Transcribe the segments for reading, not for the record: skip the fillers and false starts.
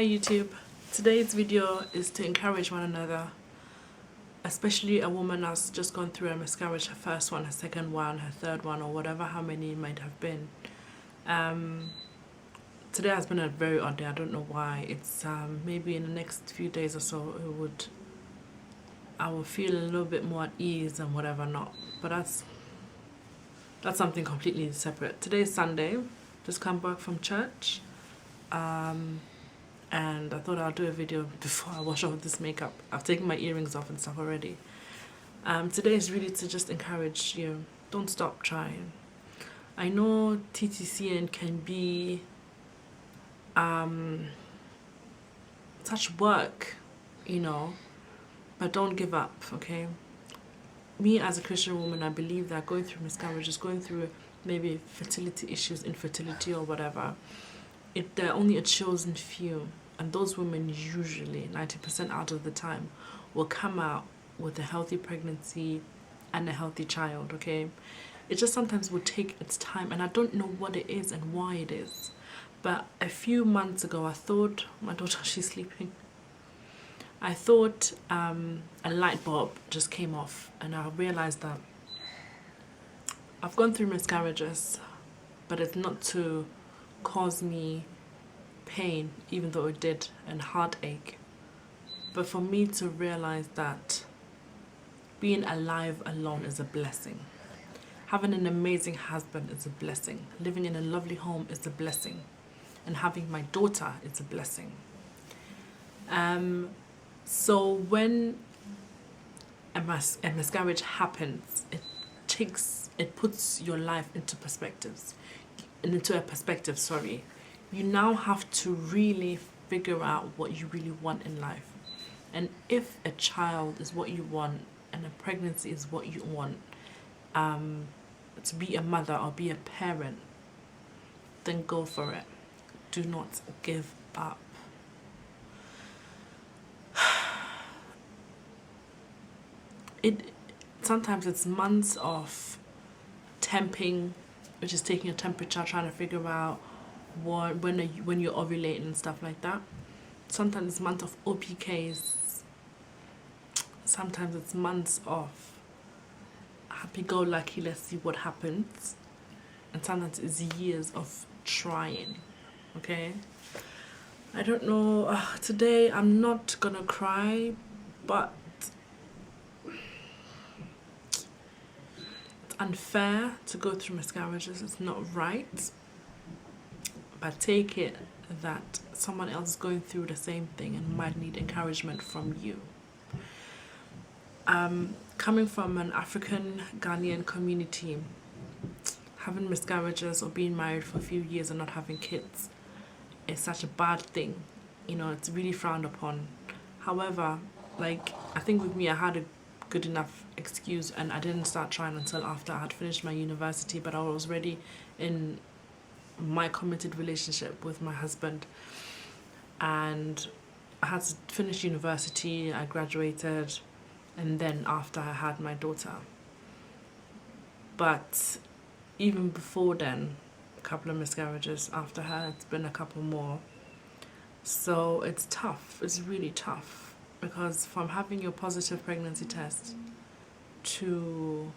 YouTube. Today's video is to encourage one another, especially a woman that's just gone through a miscarriage, her first one, her second one, her third one, or whatever, how many it might have been. Today has been a very odd day. I don't know why. It's maybe in the next few days or so I will feel a little bit more at ease and whatever not. But that's something completely separate. Today is Sunday. Just come back from church. And I thought I'll do a video before I wash off this makeup. I've taken my earrings off and stuff already. Today is really to just encourage you. Don't stop trying. I know TTCN can be such work, you know, but don't give up, okay? Me as a Christian woman, I believe that going through miscarriages, going through maybe fertility issues, infertility or whatever, they're only a chosen few, and those women usually 90% out of the time will come out with a healthy pregnancy and a healthy child. Okay, it just sometimes will take its time, and I don't know what it is and why it is. But a few months ago, I thought, my daughter, she's sleeping, I thought a light bulb just came off, and I realized that I've gone through miscarriages, but it's not to cause me pain, even though it did, and heartache, but for me to realize that being alive alone is a blessing. Having an amazing husband is a blessing. Living in a lovely home is a blessing. And having my daughter is a blessing. So when a miscarriage happens, it puts your life into a perspective, sorry. You now have to really figure out what you really want in life. And if a child is what you want and a pregnancy is what you want, to be a mother or be a parent, then go for it. Do not give up. Sometimes it's months of temping, which is taking a temperature, trying to figure out when you're ovulating and stuff like that. Sometimes it's months of OPKs. Sometimes it's months of happy-go-lucky, let's see what happens. And sometimes it's years of trying, okay? I don't know, today I'm not gonna cry, but it's unfair to go through miscarriages. It's not right. But take it that someone else is going through the same thing and might need encouragement from you. Coming from an African Ghanaian community, having miscarriages or being married for a few years and not having kids is such a bad thing. You know, it's really frowned upon. However, like, I think with me, I had a good enough excuse, and I didn't start trying until after I had finished my university, but I was already in my committed relationship with my husband, and I had to finish university. I graduated, and then after I had my daughter. But even before then, a couple of miscarriages. After her, it's been a couple more. So it's tough. It's really tough, because from having your positive pregnancy test to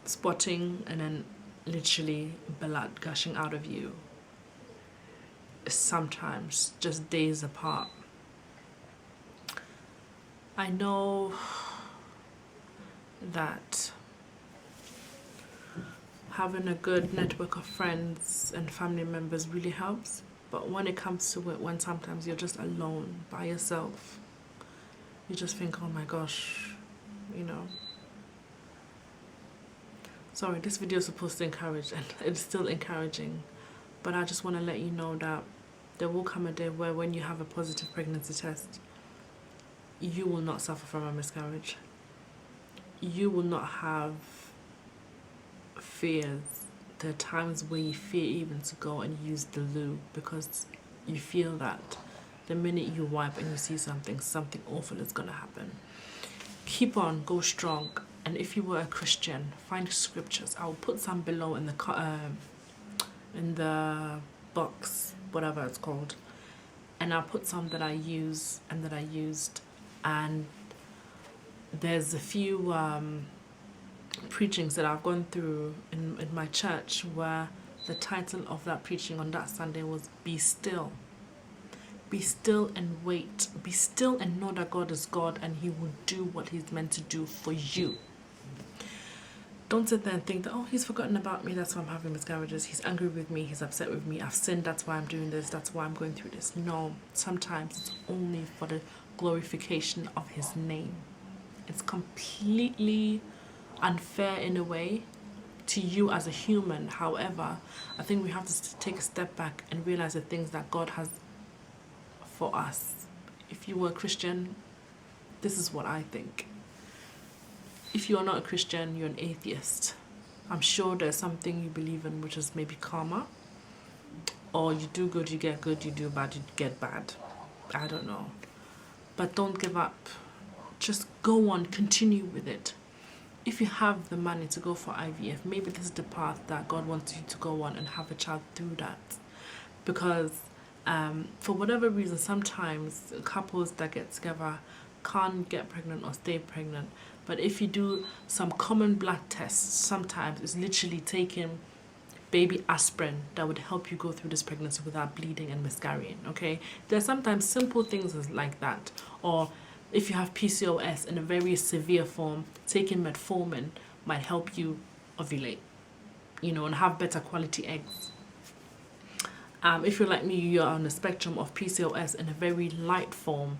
spotting and then literally blood gushing out of you is sometimes just days apart. I know that having a good network of friends and family members really helps, but when it comes to it, when sometimes you're just alone by yourself, you just think, oh my gosh, you know. Sorry, this video is supposed to encourage, and it's still encouraging, but I just want to let you know that there will come a day where when you have a positive pregnancy test, you will not suffer from a miscarriage. You will not have fears. There are times where you fear even to go and use the loo, because you feel that the minute you wipe and you see something awful is going to happen. Keep on, go strong. And if you were a Christian, find scriptures. I'll put some below in the box whatever it's called, and I'll put some that I use and that I used. And there's a few preachings that I've gone through in my church where the title of that preaching on that Sunday was "Be Still." Be still and wait. Be still and know that God is God and He will do what He's meant to do for you. Don't sit there and think that, oh, He's forgotten about me, that's why I'm having miscarriages. He's angry with me, He's upset with me, I've sinned, that's why I'm doing this, that's why I'm going through this. No, sometimes it's only for the glorification of His name. It's completely unfair in a way to you as a human. However, I think we have to take a step back and realize the things that God has for us. If you were a Christian, this is what I think. If you are not a Christian, you're an atheist. I'm sure there's something you believe in, which is maybe karma, or you do good, you get good, you do bad, you get bad. I don't know. But don't give up. Just go on, continue with it. If you have the money to go for IVF, maybe this is the path that God wants you to go on and have a child through that. Because for whatever reason, sometimes couples that get together can't get pregnant or stay pregnant. But if you do some common blood tests, sometimes it's literally taking baby aspirin that would help you go through this pregnancy without bleeding and miscarrying, okay? There's sometimes simple things like that. Or if you have PCOS in a very severe form, taking metformin might help you ovulate, you know, and have better quality eggs. If you're like me, you're on the spectrum of PCOS in a very light form,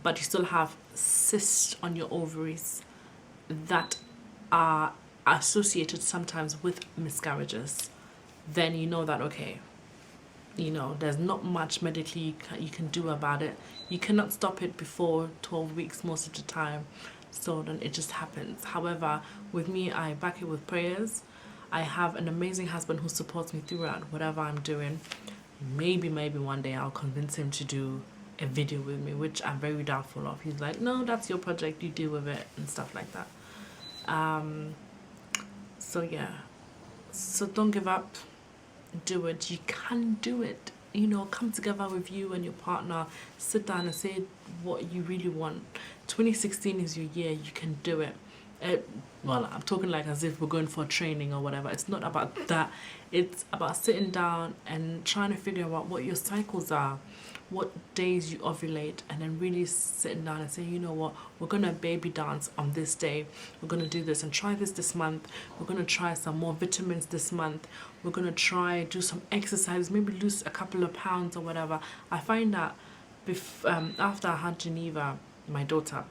but you still have cysts on your ovaries that are associated sometimes with miscarriages, then you know that, okay, you know, there's not much medically you can do about it. You cannot stop it before 12 weeks most of the time, so then it just happens. However, with me, I back it with prayers. I have an amazing husband who supports me throughout whatever I'm doing. Maybe one day I'll convince him to do a video with me, which I'm very doubtful of. He's like, no, that's your project, you deal with it, and stuff like that. So yeah, so don't give up, do it. You can do it. You know, come together with you and your partner, sit down and say what you really want. 2016 is your year, you can do it. Well, I'm talking like as if we're going for training or whatever. It's not about that. It's about sitting down and trying to figure out what your cycles are, what days you ovulate, and then really sitting down and saying, you know what, we're going to baby dance on this day. We're going to do this and try this month. We're going to try some more vitamins this month. We're going to try do some exercise, maybe lose a couple of pounds or whatever. I find that after I had Geneva, my daughter,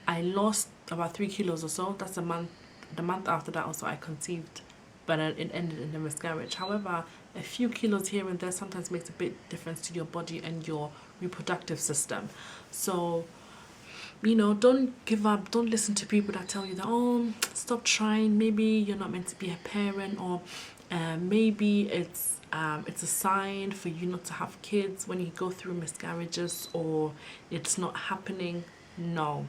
I lost about 3 kilos or so. That's the month after that also I conceived, but it ended in a miscarriage. However, a few kilos here and there sometimes makes a big difference to your body and your reproductive system. So, you know, don't give up. Don't listen to people that tell you that, oh, stop trying, maybe you're not meant to be a parent, or maybe it's a sign for you not to have kids when you go through miscarriages, or it's not happening. No.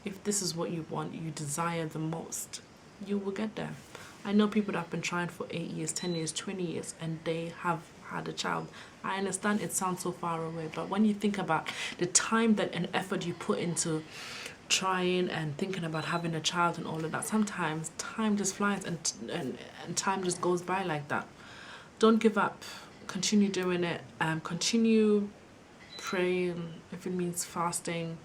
If this is what you want, you desire the most, you will get there. I know people that have been trying for 8 years, 10 years, 20 years, and they have had a child. I understand it sounds so far away, but when you think about the time that and effort you put into trying and thinking about having a child and all of that, sometimes time just flies and time just goes by like that. Don't give up. Continue doing it. Continue praying, if it means fasting,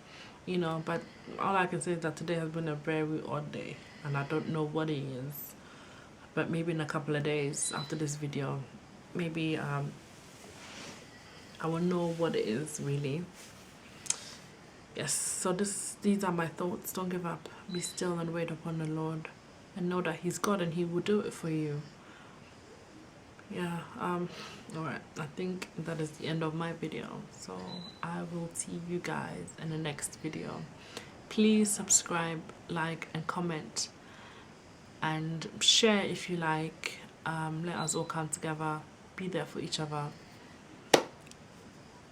you know. But all I can say is that today has been a very odd day, and I don't know what it is. But maybe in a couple of days after this video, maybe I will know what it is really. Yes, so these are my thoughts. Don't give up. Be still and wait upon the Lord, and know that He's God and He will do it for you. Yeah, alright, I think that is the end of my video. So I will see you guys in the next video. Please subscribe, like, and comment, and share if you like. Let us all come together, be there for each other,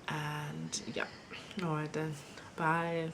and yeah. Alright then, bye.